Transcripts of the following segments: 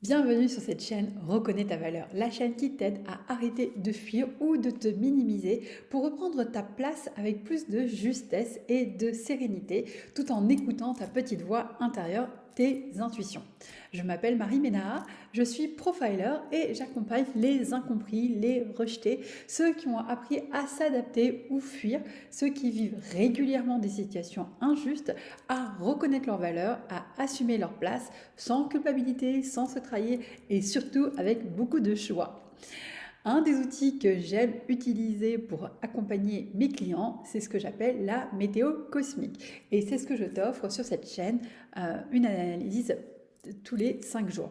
Bienvenue sur cette chaîne Reconnais ta valeur, la chaîne qui t'aide à arrêter de fuir ou de te minimiser pour reprendre ta place avec plus de justesse et de sérénité tout en écoutant ta petite voix intérieure, tes intuitions. Je m'appelle Marie Ménard, je suis profiler et j'accompagne les incompris, les rejetés, ceux qui ont appris à s'adapter ou fuir, ceux qui vivent régulièrement des situations injustes, à reconnaître leur valeur, à assumer leur place sans culpabilité, sans se trahir et surtout avec beaucoup de choix. Un des outils que j'aime utiliser pour accompagner mes clients, c'est ce que j'appelle la météo cosmique. Et c'est ce que je t'offre sur cette chaîne, une analyse tous les 5 jours.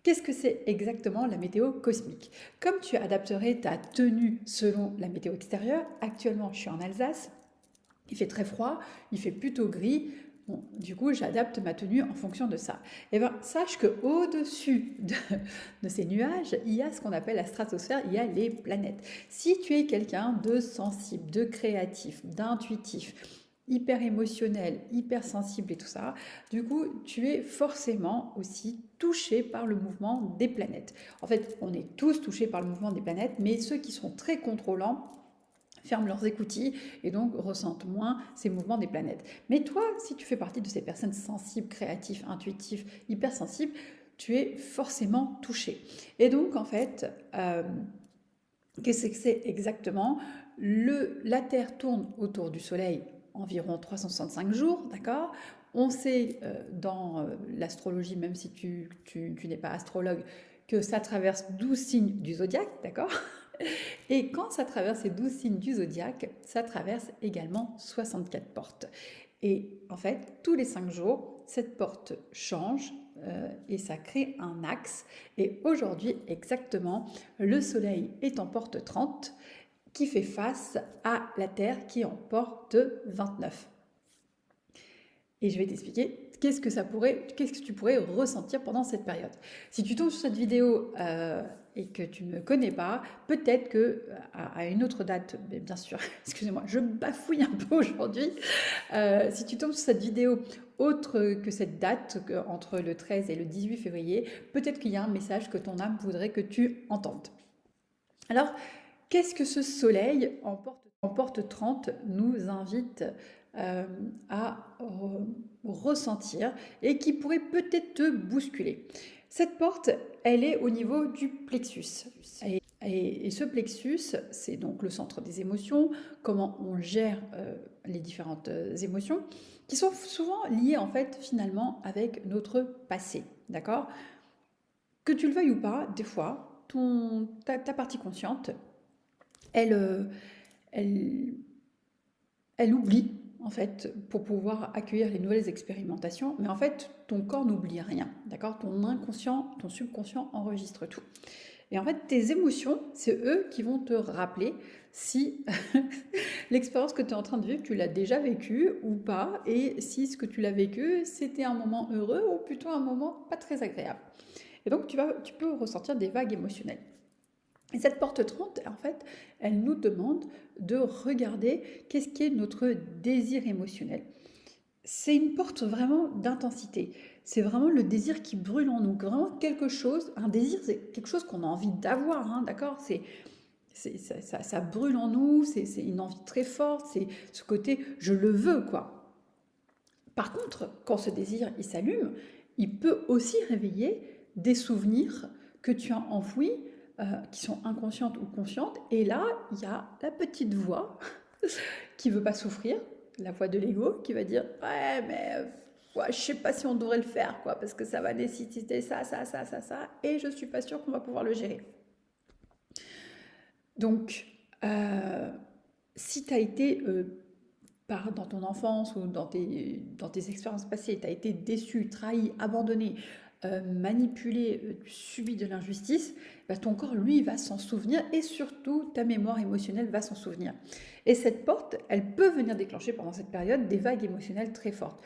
Qu'est-ce que c'est exactement la météo cosmique? Comme tu adapterais ta tenue selon la météo extérieure, actuellement je suis en Alsace, il fait très froid, il fait plutôt gris. Bon, du coup, j'adapte ma tenue en fonction de ça. Et bien, sache qu'au-dessus de ces nuages, il y a ce qu'on appelle la stratosphère, il y a les planètes. Si tu es quelqu'un de sensible, de créatif, d'intuitif, hyper émotionnel, hyper sensible et tout ça, du coup, tu es forcément aussi touché par le mouvement des planètes. En fait, on est tous touchés par le mouvement des planètes, mais ceux qui sont très contrôlants ferment leurs écoutilles et donc ressentent moins ces mouvements des planètes. Mais toi, si tu fais partie de ces personnes sensibles, créatives, intuitives, hypersensibles, tu es forcément touché. Et donc, en fait, qu'est-ce que c'est exactement? La Terre tourne autour du Soleil environ 365 jours, d'accord? On sait dans l'astrologie, même si tu n'es pas astrologue, que ça traverse 12 signes du zodiaque, d'accord? Et quand ça traverse ces 12 signes du zodiaque, ça traverse également 64 portes. Et en fait, tous les 5 jours, cette porte change et ça crée un axe. Et aujourd'hui, exactement, le Soleil est en porte 30 qui fait face à la Terre qui est en porte 29. Et je vais t'expliquer qu'est-ce que tu pourrais ressentir pendant cette période. Si tu tombes sur cette vidéo et que tu ne me connais pas, peut-être que à une autre date, bien sûr, excusez-moi, je bafouille un peu aujourd'hui. Si tu tombes sur cette vidéo autre que cette date, entre le 13 et le 18 février, peut-être qu'il y a un message que ton âme voudrait que tu entendes. Alors, qu'est-ce que ce soleil en porte 30 nous invite à ressentir et qui pourrait peut-être te bousculer? Cette porte, elle est au niveau du plexus. Et ce plexus, c'est donc le centre des émotions, comment on gère les différentes émotions, qui sont souvent liées en fait finalement avec notre passé, d'accord? Que tu le veuilles ou pas, des fois, ta partie consciente, elle, elle, elle oublie, en fait, pour pouvoir accueillir les nouvelles expérimentations. Mais en fait, ton corps n'oublie rien, d'accord? Ton inconscient, ton subconscient enregistre tout. Et en fait, tes émotions, c'est eux qui vont te rappeler si l'expérience que tu es en train de vivre, tu l'as déjà vécue ou pas, et si ce que tu l'as vécu, c'était un moment heureux ou plutôt un moment pas très agréable. Et donc, tu peux ressentir des vagues émotionnelles. Et cette porte 30, en fait, elle nous demande de regarder qu'est-ce qui est notre désir émotionnel. C'est une porte vraiment d'intensité. C'est vraiment le désir qui brûle en nous. Vraiment quelque chose, un désir, c'est quelque chose qu'on a envie d'avoir, hein, d'accord? Ça brûle en nous, c'est une envie très forte, c'est ce côté je le veux, quoi. Par contre, quand ce désir il s'allume, il peut aussi réveiller des souvenirs que tu as enfouis, qui sont inconscientes ou conscientes. Et là, il y a la petite voix qui veut pas souffrir, la voix de l'ego qui va dire ouais mais ouais, je sais pas si on devrait le faire quoi parce que ça va nécessiter ça ça ça ça ça et je suis pas sûre qu'on va pouvoir le gérer. Donc si tu as été dans ton enfance ou dans tes expériences passées, tu as été déçu, trahi, abandonné, manipulé, subi de l'injustice, bah, ton corps, lui, va s'en souvenir et surtout ta mémoire émotionnelle va s'en souvenir. Et cette porte, elle peut venir déclencher pendant cette période des vagues émotionnelles très fortes.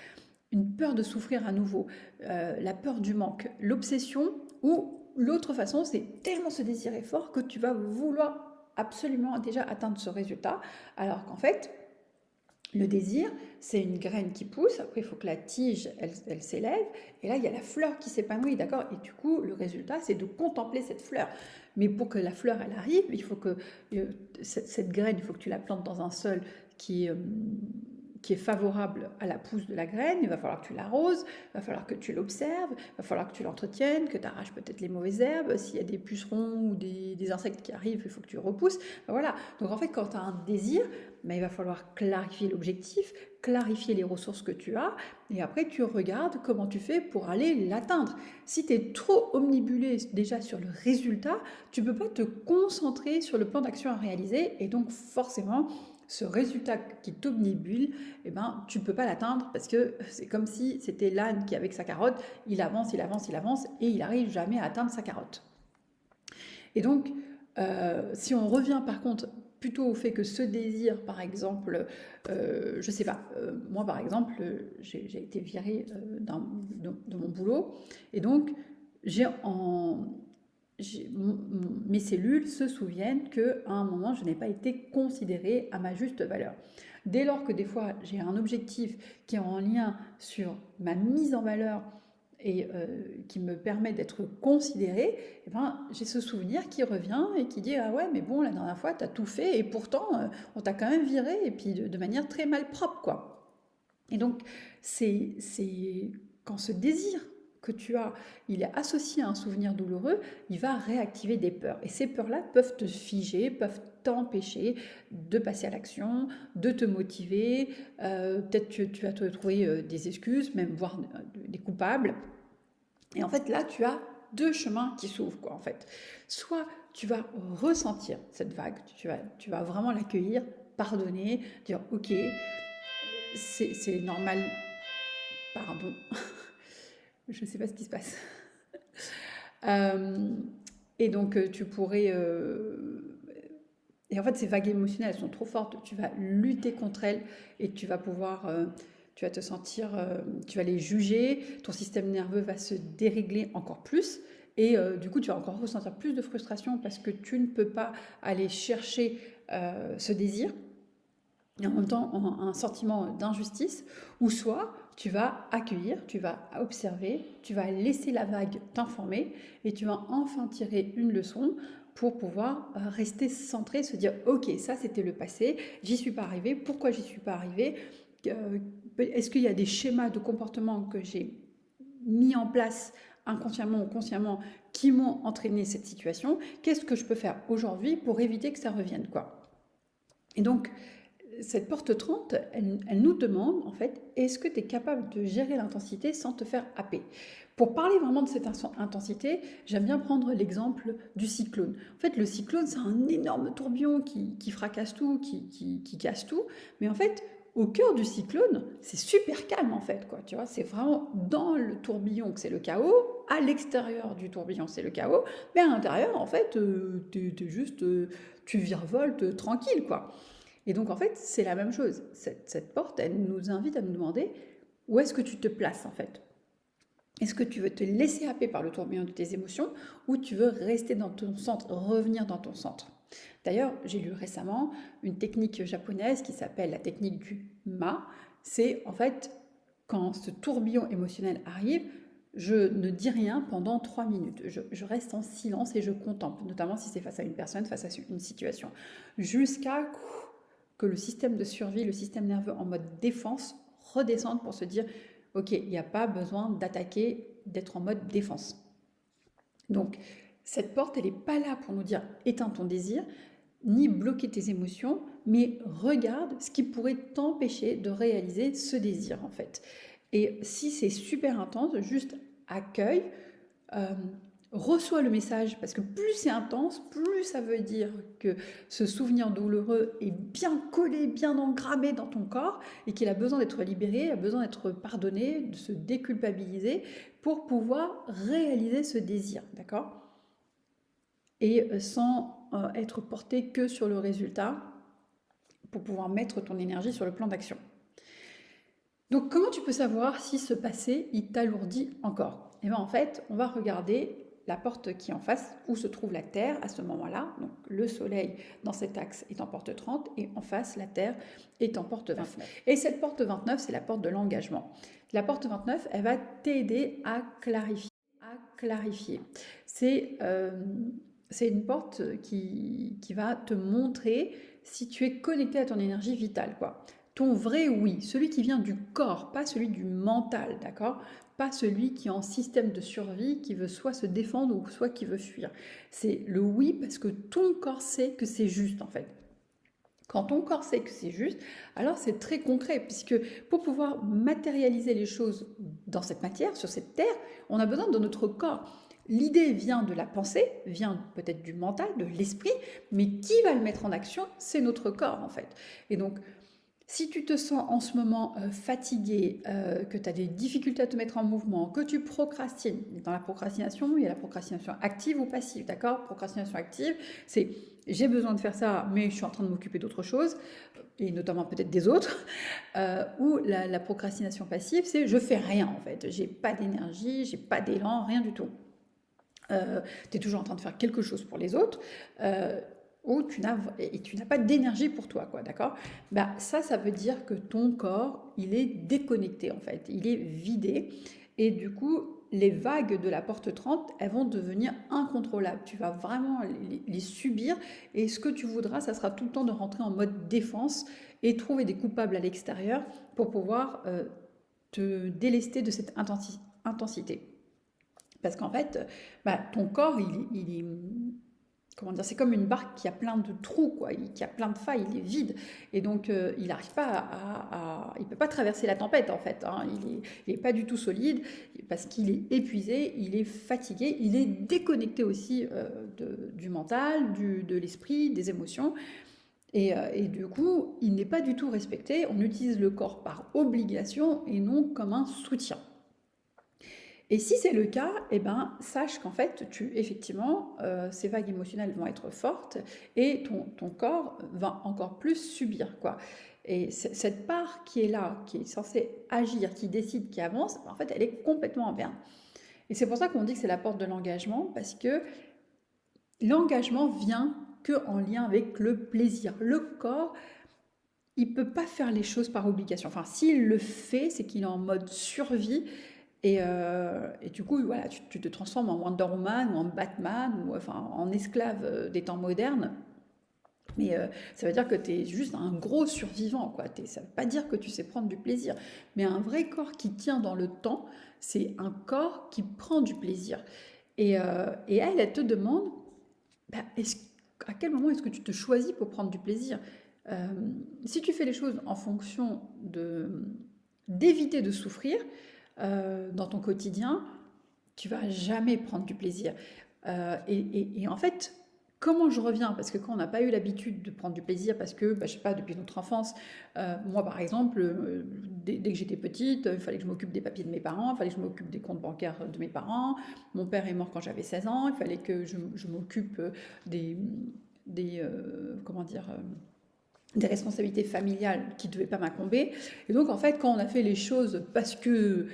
Une peur de souffrir à nouveau, la peur du manque, l'obsession ou l'autre façon, c'est tellement ce désir est fort que tu vas vouloir absolument déjà atteindre ce résultat alors qu'en fait, Le désir, c'est une graine qui pousse, après il faut que la tige, elle s'élève, et là il y a la fleur qui s'épanouit, d'accord? Et du coup, le résultat, c'est de contempler cette fleur. Mais pour que la fleur, elle arrive, il faut que cette graine, il faut que tu la plantes dans un sol qui, euh, qui est favorable à la pousse de la graine, il va falloir que tu l'arroses, il va falloir que tu l'observes, il va falloir que tu l'entretiennes, que tu arraches peut-être les mauvaises herbes, s'il y a des pucerons ou des insectes qui arrivent, il faut que tu repousses. Voilà, donc en fait quand tu as un désir, il va falloir clarifier l'objectif, clarifier les ressources que tu as, et après tu regardes comment tu fais pour aller l'atteindre. Si tu es trop omnibulé déjà sur le résultat, tu ne peux pas te concentrer sur le plan d'action à réaliser, et donc forcément, ce résultat qui t'obnibule, tu ne peux pas l'atteindre parce que c'est comme si c'était l'âne qui, avec sa carotte, il avance, il avance, il avance, et il n'arrive jamais à atteindre sa carotte. Et donc, si on revient par contre plutôt au fait que ce désir, par exemple, je sais pas, moi par exemple, j'ai été virée de mon boulot, et donc mes cellules se souviennent qu'à un moment, je n'ai pas été considérée à ma juste valeur. Dès lors que des fois, j'ai un objectif qui est en lien sur ma mise en valeur et qui me permet d'être considérée, j'ai ce souvenir qui revient et qui dit « Ah ouais, mais bon, la dernière fois, tu as tout fait et pourtant, on t'a quand même viré et puis de manière très malpropre, quoi. » Et donc, c'est quand ce désir que tu as, il est associé à un souvenir douloureux, il va réactiver des peurs. Et ces peurs-là peuvent te figer, peuvent t'empêcher de passer à l'action, de te motiver. Peut-être que tu vas te trouver des excuses, même voire des coupables. Et en fait, là, tu as deux chemins qui s'ouvrent, quoi, en fait. Soit tu vas ressentir cette vague, tu vas vraiment l'accueillir, pardonner, dire « Ok, c'est normal, pardon. » Je ne sais pas ce qui se passe. Et donc, tu pourrais... Et en fait, ces vagues émotionnelles, elles sont trop fortes. Tu vas lutter contre elles et tu vas pouvoir... tu vas te sentir... tu vas les juger. Ton système nerveux va se dérégler encore plus. Et du coup, tu vas encore ressentir plus de frustration parce que tu ne peux pas aller chercher ce désir. Et en même temps, un sentiment d'injustice. Ou soit tu vas accueillir, tu vas observer, tu vas laisser la vague t'informer et tu vas enfin tirer une leçon pour pouvoir rester centré, se dire « Ok, ça c'était le passé, j'y suis pas arrivé, pourquoi j'y suis pas arrivé Est-ce qu'il y a des schémas de comportement que j'ai mis en place inconsciemment ou consciemment qui m'ont entraîné cette situation? Qu'est-ce que je peux faire aujourd'hui pour éviter que ça revienne, quoi ?» Et donc, cette porte 30, elle nous demande, en fait, est-ce que tu es capable de gérer l'intensité sans te faire happer? Pour parler vraiment de cette intensité, j'aime bien prendre l'exemple du cyclone. En fait, le cyclone, c'est un énorme tourbillon qui fracasse tout, qui casse tout. Mais en fait, au cœur du cyclone, c'est super calme, en fait, quoi. Tu vois, c'est vraiment dans le tourbillon que c'est le chaos. À l'extérieur du tourbillon, c'est le chaos. Mais à l'intérieur, en fait, tu virevoltes tranquille, quoi. Et donc, en fait, c'est la même chose. Cette porte, elle nous invite à nous demander où est-ce que tu te places, en fait. Est-ce que tu veux te laisser happer par le tourbillon de tes émotions ou tu veux rester dans ton centre, revenir dans ton centre? D'ailleurs, j'ai lu récemment une technique japonaise qui s'appelle la technique du ma. C'est, en fait, quand ce tourbillon émotionnel arrive, je ne dis rien pendant 3 minutes. Je reste en silence et je contemple, notamment si c'est face à une personne, face à une situation, jusqu'à que le système de survie, le système nerveux en mode défense redescende pour se dire « Ok, il n'y a pas besoin d'attaquer, d'être en mode défense. » Donc, cette porte, elle n'est pas là pour nous dire « Éteins ton désir », ni bloquer tes émotions, mais regarde ce qui pourrait t'empêcher de réaliser ce désir, en fait. Et si c'est super intense, juste accueille, reçois le message, parce que plus c'est intense, plus ça veut dire que ce souvenir douloureux est bien collé, bien engrammé dans ton corps et qu'il a besoin d'être libéré, a besoin d'être pardonné, de se déculpabiliser pour pouvoir réaliser ce désir, d'accord? Et sans être porté que sur le résultat pour pouvoir mettre ton énergie sur le plan d'action. Donc comment tu peux savoir si ce passé, il t'alourdit encore? Et bien en fait, on va regarder la porte qui est en face, où se trouve la Terre à ce moment-là. Donc le Soleil dans cet axe est en porte 30 et en face, la Terre est en porte 29. Et cette porte 29, c'est la porte de l'engagement. La porte 29, elle va t'aider à clarifier. C'est une porte qui va te montrer si tu es connecté à ton énergie vitale, quoi. Ton vrai oui, celui qui vient du corps, pas celui du mental, d'accord? Pas celui qui est en système de survie, qui veut soit se défendre ou soit qui veut fuir. C'est le oui parce que ton corps sait que c'est juste, en fait. Quand ton corps sait que c'est juste, alors c'est très concret, puisque pour pouvoir matérialiser les choses dans cette matière, sur cette terre, on a besoin de notre corps. L'idée vient de la pensée, vient peut-être du mental, de l'esprit, mais qui va le mettre en action, c'est notre corps en fait. Et donc, si tu te sens en ce moment fatigué, que tu as des difficultés à te mettre en mouvement, que tu procrastines, dans la procrastination, il y a la procrastination active ou passive, d'accord? Procrastination active, c'est j'ai besoin de faire ça, mais je suis en train de m'occuper d'autre chose, et notamment peut-être des autres. Ou la procrastination passive, c'est je fais rien en fait, j'ai pas d'énergie, j'ai pas d'élan, rien du tout. Tu es toujours en train de faire quelque chose pour les autres. Ou tu n'as pas d'énergie pour toi, quoi, d'accord? Bah, ça veut dire que ton corps, il est déconnecté, en fait. Il est vidé. Et du coup, les vagues de la porte 30, elles vont devenir incontrôlables. Tu vas vraiment les subir. Et ce que tu voudras, ça sera tout le temps de rentrer en mode défense et trouver des coupables à l'extérieur pour pouvoir te délester de cette intensité. Parce qu'en fait, bah, ton corps, il est comment dire, c'est comme une barque qui a plein de trous, quoi, qui a plein de failles, il est vide. Et donc, il n'arrive pas il ne peut pas traverser la tempête, en fait. Hein. Il est pas du tout solide parce qu'il est épuisé, il est fatigué, il est déconnecté aussi du mental, de l'esprit, des émotions. Et du coup, il n'est pas du tout respecté. On utilise le corps par obligation et non comme un soutien. Et si c'est le cas, eh ben, sache qu'en fait, effectivement, ces vagues émotionnelles vont être fortes et ton corps va encore plus subir, quoi. Et cette part qui est là, qui est censée agir, qui décide, qui avance, en fait, elle est complètement en berne. Et c'est pour ça qu'on dit que c'est la porte de l'engagement, parce que l'engagement vient que en lien avec le plaisir. Le corps, il ne peut pas faire les choses par obligation. Enfin, s'il le fait, c'est qu'il est en mode survie. Et du coup, voilà, tu te transformes en Wonder Woman ou en Batman ou enfin, en esclave des temps modernes. Mais ça veut dire que tu es juste un gros survivant, quoi. Ça ne veut pas dire que tu sais prendre du plaisir. Mais un vrai corps qui tient dans le temps, c'est un corps qui prend du plaisir. Et elle te demande, bah, à quel moment est-ce que tu te choisis pour prendre du plaisir? Si tu fais les choses en fonction d'éviter de souffrir, dans ton quotidien, tu vas jamais prendre du plaisir. Et en fait, comment je reviens? Parce que quand on n'a pas eu l'habitude de prendre du plaisir, parce que, bah, je sais pas, depuis notre enfance, moi par exemple, dès que j'étais petite, il fallait que je m'occupe des papiers de mes parents, il fallait que je m'occupe des comptes bancaires de mes parents. Mon père est mort quand j'avais 16 ans, il fallait que je m'occupe comment dire, des responsabilités familiales qui ne devaient pas m'incomber. Et donc, en fait, quand on a fait les choses parce que,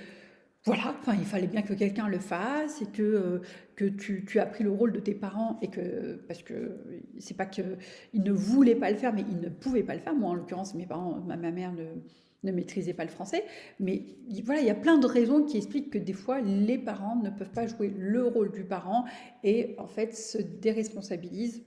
voilà, enfin, il fallait bien que quelqu'un le fasse et que tu as pris le rôle de tes parents et que, parce que c'est pas qu'ils ne voulaient pas le faire, mais ils ne pouvaient pas le faire. Moi, en l'occurrence, mes parents, ma mère ne maîtrisait pas le français. Mais voilà, il y a plein de raisons qui expliquent que des fois, les parents ne peuvent pas jouer le rôle du parent et, en fait, se déresponsabilisent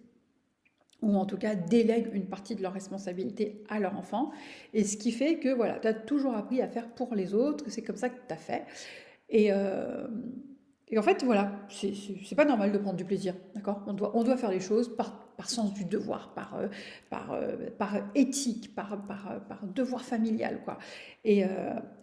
ou en tout cas délèguent une partie de leur responsabilité à leur enfant. Et ce qui fait que voilà, tu as toujours appris à faire pour les autres, c'est comme ça que tu as fait. Et, en fait, voilà, c'est pas normal de prendre du plaisir, d'accord? On doit faire les choses par sens du devoir, par éthique, par devoir familial, quoi. Et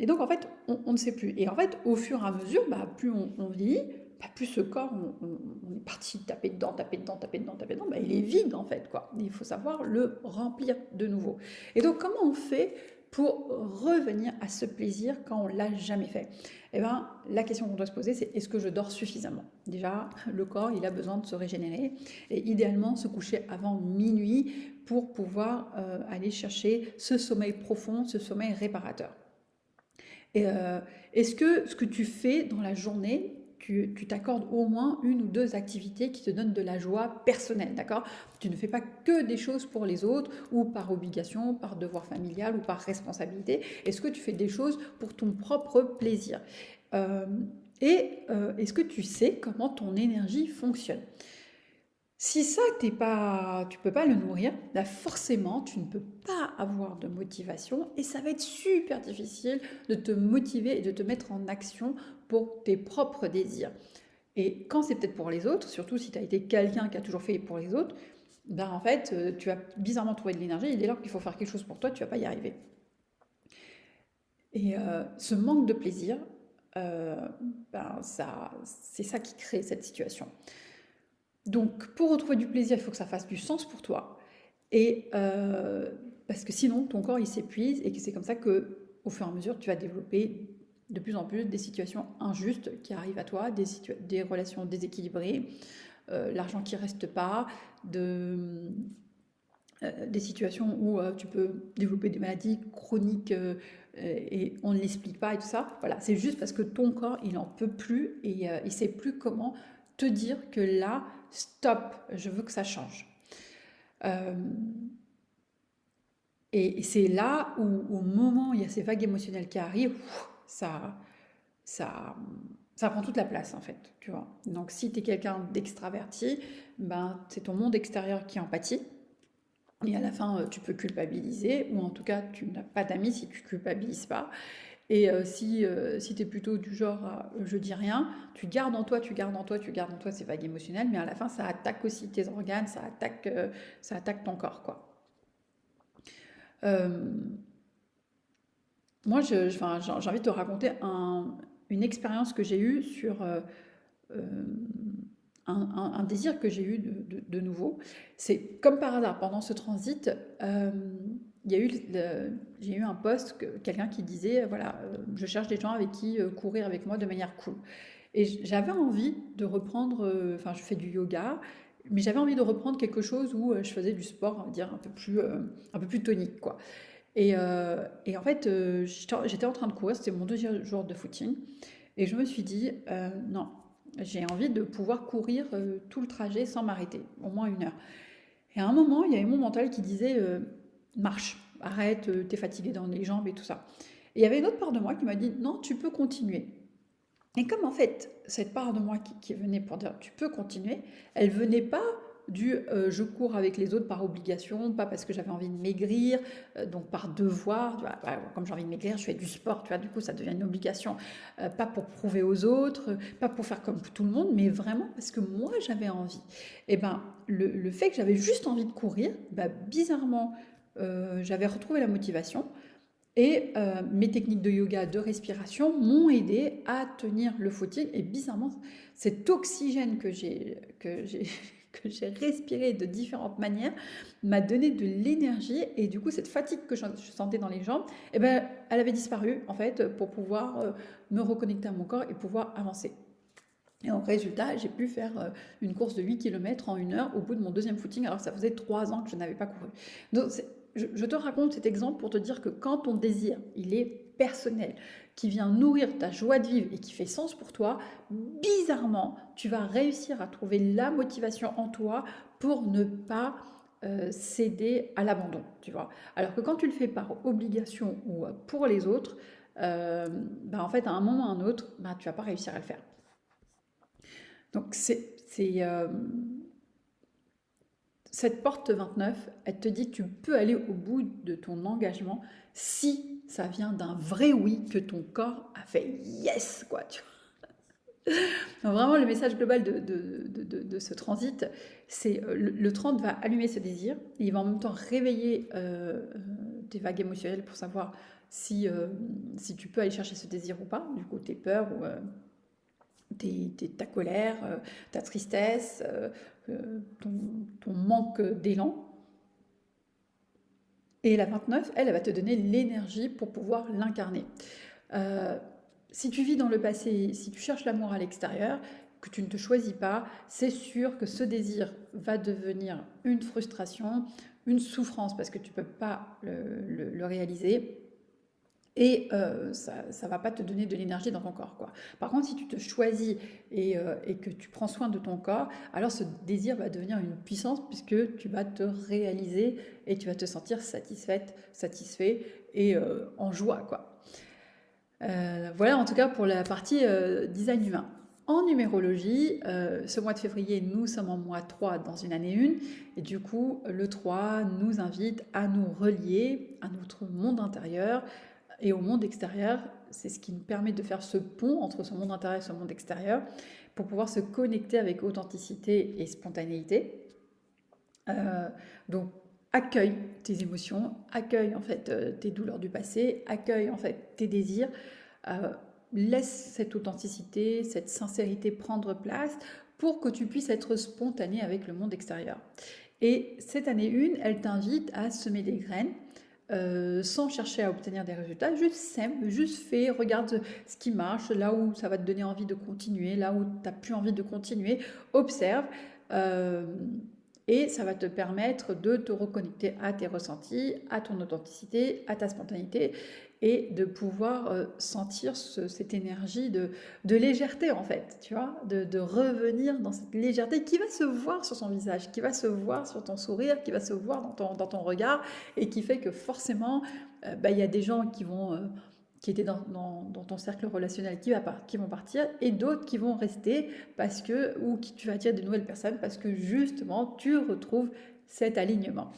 donc, en fait, on ne sait plus. Et en fait, au fur et à mesure, bah, plus on vieillit, bah, plus ce corps, on est parti taper dedans, taper dedans, taper dedans, taper dedans, bah, il est vide en fait, quoi. Il faut savoir le remplir de nouveau. Et donc comment on fait pour revenir à ce plaisir quand on l'a jamais fait? Eh ben, la question qu'on doit se poser, c'est est-ce que je dors suffisamment? Déjà, le corps, il a besoin de se régénérer et idéalement se coucher avant minuit pour pouvoir aller chercher ce sommeil profond, ce sommeil réparateur. Et est-ce que ce que tu fais dans la journée, tu t'accordes au moins 1 ou 2 activités qui te donnent de la joie personnelle, d'accord? Tu ne fais pas que des choses pour les autres ou par obligation, par devoir familial ou par responsabilité. Est-ce que tu fais des choses pour ton propre plaisir? Euh, Est-ce que tu sais comment ton énergie fonctionne? Si ça, tu peux pas le nourrir, là forcément, tu ne peux pas avoir de motivation et ça va être super difficile de te motiver et de te mettre en action pour tes propres désirs. Et quand c'est peut-être pour les autres, surtout si tu as été quelqu'un qui a toujours fait pour les autres, ben en fait, tu vas bizarrement trouver de l'énergie et dès lors qu'il faut faire quelque chose pour toi, tu vas pas y arriver. Et ce manque de plaisir, c'est ça qui crée cette situation. Donc, pour retrouver du plaisir, il faut que ça fasse du sens pour toi. Et parce que sinon, ton corps, il s'épuise et que c'est comme ça que, au fur et à mesure, tu vas développer de plus en plus des situations injustes qui arrivent à toi, des relations déséquilibrées, l'argent qui reste pas, des situations où tu peux développer des maladies chroniques et on ne l'explique pas et tout ça. Voilà, c'est juste parce que ton corps, il n'en peut plus et il ne sait plus comment te dire que là, stop, je veux que ça change. Euh, et c'est là où, au moment où il y a ces vagues émotionnelles qui arrivent, ça, ça, ça prend toute la place en fait, tu vois. Donc si tu es quelqu'un d'extraverti, ben, c'est ton monde extérieur qui en pâtit. Et à la fin, tu peux culpabiliser, ou en tout cas, tu n'as pas d'amis si tu culpabilises pas. Et si tu es plutôt du genre je dis rien, tu gardes en toi, tu gardes en toi, tu gardes en toi ces vagues émotionnelles, mais à la fin, ça attaque aussi tes organes, ça attaque ton corps, quoi. Euh, Moi, enfin, j'ai envie de te raconter une expérience que j'ai eue sur euh, un désir que j'ai eu de nouveau. C'est comme par hasard, pendant ce transit, euh, il y a eu j'ai eu un post, quelqu'un qui disait, voilà, je cherche des gens avec qui courir avec moi de manière cool. Et j'avais envie de reprendre, enfin je fais du yoga, mais j'avais envie de reprendre quelque chose où je faisais du sport, on va dire, un peu plus tonique, quoi. Et en fait, j'étais en train de courir, c'était mon deuxième jour de footing, et je me suis dit, non, j'ai envie de pouvoir courir tout le trajet sans m'arrêter, au moins 1 heure. Et à un moment, il y avait mon mental qui disait, marche, arrête, t'es fatigué dans les jambes et tout ça. Et il y avait une autre part de moi qui m'a dit, non, tu peux continuer. Et comme en fait, cette part de moi qui venait pour dire tu peux continuer, elle venait pas du je cours avec les autres par obligation, pas parce que j'avais envie de maigrir, donc par devoir, tu vois, bah, comme j'ai envie de maigrir, je fais du sport, tu vois, du coup ça devient une obligation, pas pour prouver aux autres, pas pour faire comme tout le monde, mais vraiment parce que moi j'avais envie. Et ben le fait que j'avais juste envie de courir, bah, bizarrement, j'avais retrouvé la motivation. Et mes techniques de yoga, de respiration m'ont aidé à tenir le footing. Et bizarrement, cet oxygène que j'ai respiré de différentes manières m'a donné de l'énergie. Et du coup, cette fatigue que je sentais dans les jambes, eh ben, elle avait disparu en fait pour pouvoir me reconnecter à mon corps et pouvoir avancer. Et donc, résultat, j'ai pu faire une course de 8 km en 1 heure au bout de mon deuxième footing, alors que ça faisait 3 ans que je n'avais pas couru. Donc, je te raconte cet exemple pour te dire que quand ton désir, il est personnel, qui vient nourrir ta joie de vivre et qui fait sens pour toi, bizarrement, tu vas réussir à trouver la motivation en toi pour ne pas céder à l'abandon, tu vois. Alors que quand tu le fais par obligation ou pour les autres, bah en fait, à un moment ou à un autre, bah, tu vas pas réussir à le faire. Donc, cette porte 29, elle te dit que tu peux aller au bout de ton engagement si ça vient d'un vrai oui que ton corps a fait yes, quoi. Tu vois. Donc vraiment, le message global de ce transit, c'est le 30 va allumer ce désir, et il va en même temps réveiller tes vagues émotionnelles pour savoir si tu peux aller chercher ce désir ou pas, du coup tes peurs ou ta colère, ta tristesse, ton manque d'élan. Et la 29, elle va te donner l'énergie pour pouvoir l'incarner. Euh, Si tu vis dans le passé, si tu cherches l'amour à l'extérieur, que tu ne te choisis pas, c'est sûr que ce désir va devenir une frustration, une souffrance parce que tu ne peux pas le réaliser. et ça ne va pas te donner de l'énergie dans ton corps, quoi. Par contre, si tu te choisis et que tu prends soin de ton corps, alors ce désir va devenir une puissance puisque tu vas te réaliser et tu vas te sentir satisfaite, satisfait et en joie, quoi. Voilà en tout cas pour la partie design humain. En numérologie, ce mois de février, nous sommes en mois 3 dans une année 1 et du coup, le 3 nous invite à nous relier à notre monde intérieur et au monde extérieur. C'est ce qui nous permet de faire ce pont entre ce monde intérieur et ce monde extérieur pour pouvoir se connecter avec authenticité et spontanéité. Donc, accueille tes émotions, accueille en fait tes douleurs du passé, accueille en fait tes désirs, laisse cette authenticité, cette sincérité prendre place pour que tu puisses être spontané avec le monde extérieur. Et cette année 1, elle t'invite à semer des graines sans chercher à obtenir des résultats, juste sème, juste fais, regarde ce qui marche, là où ça va te donner envie de continuer, là où tu n'as plus envie de continuer, observe. Et ça va te permettre de te reconnecter à tes ressentis, à ton authenticité, à ta spontanéité et de pouvoir sentir cette énergie de légèreté en fait, tu vois, de revenir dans cette légèreté qui va se voir sur son visage, qui va se voir sur ton sourire, qui va se voir dans ton regard et qui fait que forcément, il y a des gens qui étaient dans ton cercle relationnel qui vont partir et d'autres qui vont rester ou qui tu vas attirer de nouvelles personnes parce que justement tu retrouves cet alignement.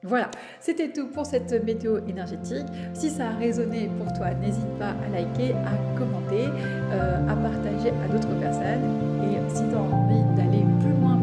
Voilà, c'était tout pour cette météo énergétique. Si ça a résonné pour toi, n'hésite pas à liker, à commenter, à partager à d'autres personnes. Et si tu as envie d'aller plus loin